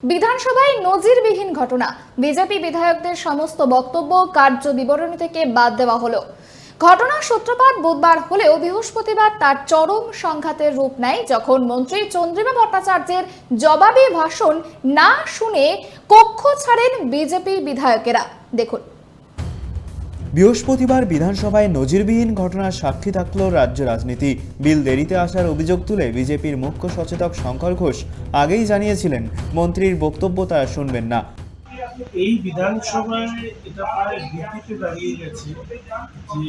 বিধানসভায় নজিরবিহীন ঘটনা। বিজেপি বিধায়কদের সমস্ত বক্তব্য কার্য বিবরণী থেকে বাদ দেওয়া হলো। ঘটনার সূত্রপাত বুধবার হলেও বৃহস্পতিবার তার চরম সংঘাতের রূপ নেয় যখন মন্ত্রী চন্দ্রিমা ভট্টাচার্যের জবাবি ভাষণ না শুনে কক্ষ ছাড়েন বিজেপি বিধায়কেরা। দেখুন। বৃহস্পতিবার বিধানসভায় নজিরবিহীন ঘটনার সাক্ষী থাকল রাজ্য রাজনীতি। বিল দেরিতে আসার অভিযোগ তুলে বিজেপির মুখ্য সচেতক শঙ্কর ঘোষ আগেই জানিয়েছিলেন মন্ত্রীর বক্তব্য তারা শুনবেন না। এই বিধানসভায় এটা প্রায় ভিত্তিতে দাঁড়িয়ে গেছে যে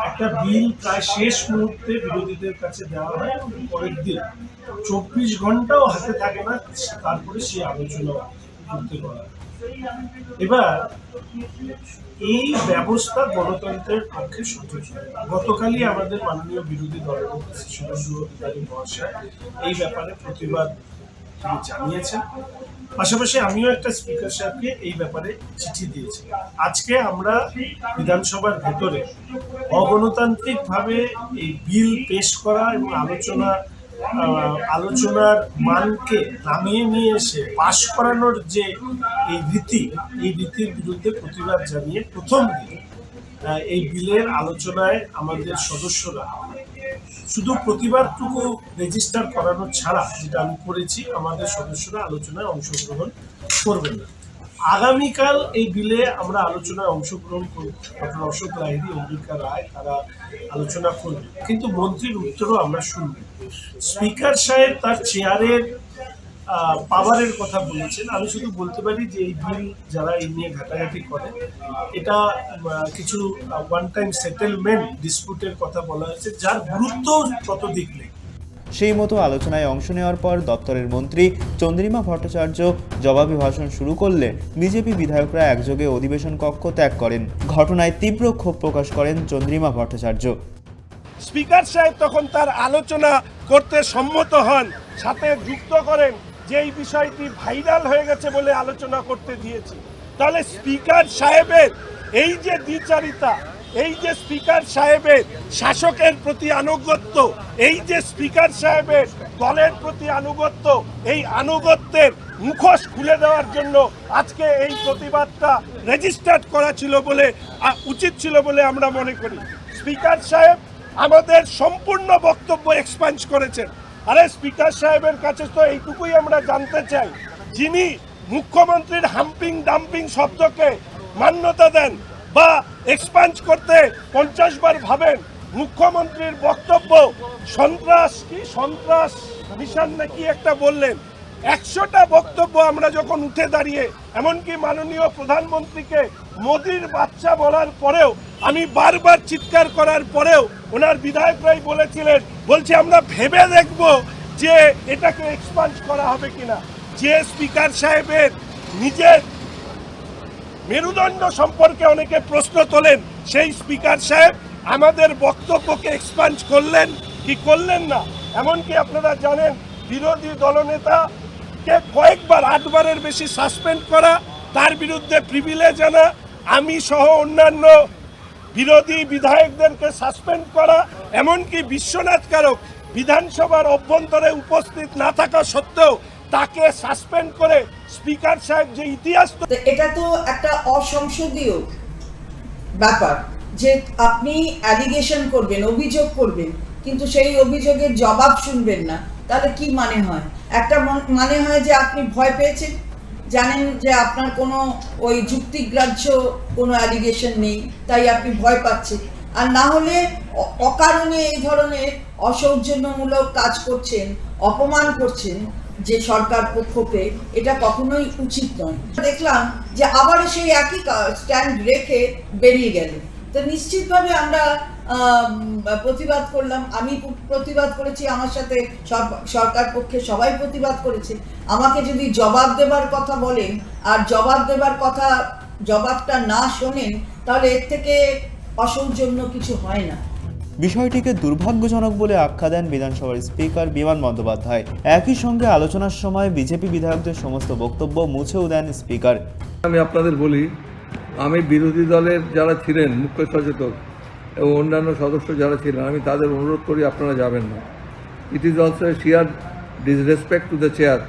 একটা বিল প্রায় শেষ মুহূর্তে বিরোধীদের কাছে দেওয়া হয়, পরের দিন 24 ঘন্টাও হাতে থাকে না, তারপরে সে আলোচনা করতে পারে। এবার এই ব্যবস্থা গণতন্ত্রের পক্ষে সঠিক। গতকালই আমাদের মাননীয় বিরোধী দলনেতা শুভেন্দু অধিকারী মহাশয় এই ব্যাপারে প্রতিবাদ জানিয়েছেন। পাশাপাশি আমিও একটা স্পিকার সাহেবকে এই ব্যাপারে চিঠি দিয়েছি। আজকে আমরা বিধানসভার ভেতরে অগণতান্ত্রিকভাবে এই বিল পেশ করা এবং আলোচনার মানকে নামিয়ে নিয়ে এসে পাশ করানোর যে এই রীতির বিরুদ্ধে প্রতিবাদ জানিয়ে প্রথম দিন এই বিলের আলোচনায় আমাদের সদস্যরা শুধু প্রতিবাদটুকু রেজিস্টার করানো ছাড়া, যেটা আমি করেছি, আমাদের সদস্যরা আলোচনায় অংশগ্রহণ করবেন না। আগামীকাল এই বিলে আমরা আলোচনায় অংশগ্রহণ করব। ডক্টর অশোক লাহিড়ী, অম্বিকা রায় তারা আলোচনা করবে, কিন্তু মন্ত্রীর উত্তরও আমরা শুনব। স্পিকার সাহেব তার চেয়ারের পাওয়ারের কথা বলেছেন। আমি শুধু বলতে পারি যে এই বিল যারা এই নিয়ে ঘাটাঘাটি করে, এটা কিছু ওয়ান টাইম সেটেলমেন্ট ডিসপিউটের কথা বলা হয়েছে, যার গুরুত্ব তত দিক নেই। সেই মতো আলোচনায় অংশ নেওয়ার পর দপ্তরের মন্ত্রী চন্দ্রিমা ভট্টাচার্য জবাবি ভাষণ শুরু করলে বিজেপি বিধায়করা একযোগে অধিবেশন কক্ষ ত্যাগ করেন। ঘটনায় তীব্র ক্ষোভ প্রকাশ করেন চন্দ্রিমা ভট্টাচার্য। স্পিকার সাহেব তখন তার আলোচনা করতে সম্মত হন, সাথে যুক্ত করেন যে এই বিষয়টি ভাইরাল হয়ে গেছে বলে আলোচনা করতে দিয়েছি। তাহলে স্পিকার সাহেবের এই যে দ্বিচারিতা, এই যে স্পিকার সাহেবের শাসকের প্রতি আনুগত্য, এই যে স্পিকার সাহেবের দলের প্রতি আনুগত্য, এই আনুগত্যের মুখোশ খুলে দেওয়ার জন্য আজকে এই প্রতিবাদটা রেজিস্টার্ড করা ছিল বলে উচিত ছিল বলে আমরা মনে করি। স্পিকার সাহেব আমাদের সম্পূর্ণ বক্তব্য এক্সপাঞ্জ করেছেন। আরে স্পিকার সাহেবের কাছে তো এইটুকুই আমরা জানতে চাই, যিনি মুখ্যমন্ত্রীর হাম্পিং ডাম্পিং শব্দকে মান্যতা দেন বা এক্সপাঞ্জ করতে 50 বার ভাবেন, মুখ্যমন্ত্রীর বক্তব্য সন্ত্রাস মিশন নাকি একটা বললেন, 100টা বক্তব্য আমরা যখন উঠে দাঁড়িয়ে এমনকি মাননীয় প্রধানমন্ত্রীকে মোদির বাচ্চা বলার পরেও, আমি বারবার চিৎকার করার পরেও ওনার বিধায়করাই বলছে আমরা ভেবে দেখব যে এটাকে এক্সপান্ড করা হবে কিনা। যে স্পিকার সাহেবের নিজের মেরুদণ্ড সম্পর্কে অনেকে প্রশ্ন তোলেন, সেই স্পিকার সাহেব আমাদের বক্তব্যকে এক্সপান্ড করলেন কি করলেন না। এমনকি আপনারা জানেন বিরোধী দলনেতাকে কয়েকবার 8 বারের বেশি সাসপেন্ড করা, তার বিরুদ্ধে প্রিভিলেজ আনা, আমি সহ অন্যান্য বিরোধী বিধায়কদেরকে সাসপেন্ড করা, এমনকি বিশ্বনাথ কারক বিধানসভার অভ্যন্তরে উপস্থিত না থাকা সত্ত্বেও তাকে সাসপেন্ড করে স্পিকার সাহেব যে ইতিহাস। এটা তো একটা অসংসদীয় ব্যাপার যে আপনি অ্যালিগেশন করবেন, অভিযোগ করবেন, কিন্তু সেই অভিযোগের জবাব শুনবেন না। তাহলে কি মানে হয়? একটা মানে হয় যে আপনি ভয় পেয়েছেন, জানেন যে আপনার কোনো ওই যুক্তিগ্রাহ্য কোনো অ্যালিগেশন নেই, তাই আপনি ভয় পাচ্ছেন। আর না হলে অকারণে এই ধরনের অসৌজন্যমূলক কাজ করছেন, অপমান করছেন যে সরকার পক্ষকে, এটা কখনোই উচিত নয়। দেখলাম যে আবার সেই একই স্ট্যান্ড রেখে বেরিয়ে গেল। তো নিশ্চিতভাবে আমরা প্রতিবাদ করলাম, আমি প্রতিবাদ করেছি, আমার সাথে সরকার পক্ষে সবাই প্রতিবাদ করেছে। আমাকে যদি জবাব দেবার কথা বলেন আর জবাবটা না শোনেন, তাহলে এর থেকে অসৌজন্য কিছু হয় না। বিষয়টিকে দুর্ভাগ্যজনক বলে আখ্যা দেন বিধানসভার স্পিকার বিমান বন্দ্যোপাধ্যায়। একই সঙ্গে আলোচনার সময় বিজেপি বিধায়কদের সমস্ত বক্তব্য মুছেও দেন স্পিকার। আমি আপনাদের বলি, আমি বিরোধী দলের যারা ছিলেন মুখ্য সচেতক এবং অন্যান্য সদস্য যারা ছিলেন, আমি তাদের অনুরোধ করি আপনারা যাবেন না। It is also a shear disrespect to the chair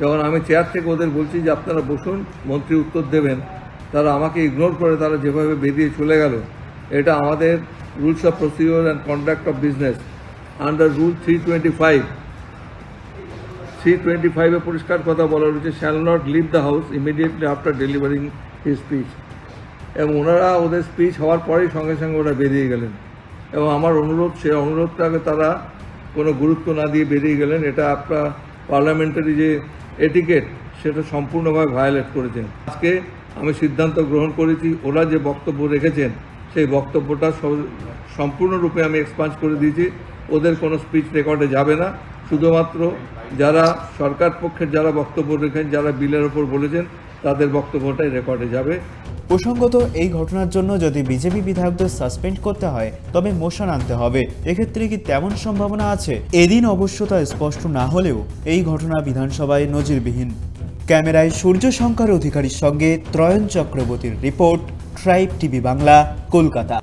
যখন আমি চেয়ার থেকে ওদের বলছি যে আপনারা বসুন, মন্ত্রী উত্তর দেবেন, তারা আমাকে ইগনোর করে তারা যেভাবে বেরিয়ে চলে গেল, এটা আমাদের rules of procedure and conduct of business under rule 325 এ পরিষ্কার কথা বলা রয়েছে, shall not leave the house immediately after delivering his speech. এবং ওনারা ওদের স্পিচ হওয়ার পরেই সঙ্গে সঙ্গে ওরা বেরিয়ে গেলেন এবং আমার অনুরোধ, সে অনুরোধটাকে তারা কোনো গুরুত্ব না দিয়ে বেরিয়ে গেলেন। এটা আপনার পার্লামেন্টারি যে এটিকেট সেটা সম্পূর্ণভাবে ভায়োলেট করেছেন। আজকে আমি সিদ্ধান্ত গ্রহণ করেছি, ওরা যে বক্তব্য রেখেছেন সেই বক্তব্যটা সম্পূর্ণরূপে আমি এক্সপাঞ্জ করে দিয়েছি। ওদের কোনো স্পিচ রেকর্ডে যাবে না, শুধুমাত্র যারা সরকার পক্ষের যারা বক্তব্য রেখেছেন, যারা বিলের ওপর বলেছেন, তাদের বক্তব্যটাই রেকর্ডে যাবে। প্রসঙ্গত, এই ঘটনার জন্য যদি বিজেপি বিধায়কদের সাসপেন্ড করতে হয় তবে মোশন আনতে হবে। এক্ষেত্রে কি তেমন সম্ভাবনা আছে? এদিন অবশ্য তা স্পষ্ট না হলেও এই ঘটনা বিধানসভায় নজিরবিহীন। ক্যামেরায় সূর্য শঙ্কর অধিকারীর সঙ্গে ত্রয়ন চক্রবর্তীর report, tribe TV Bangla, Kolkata.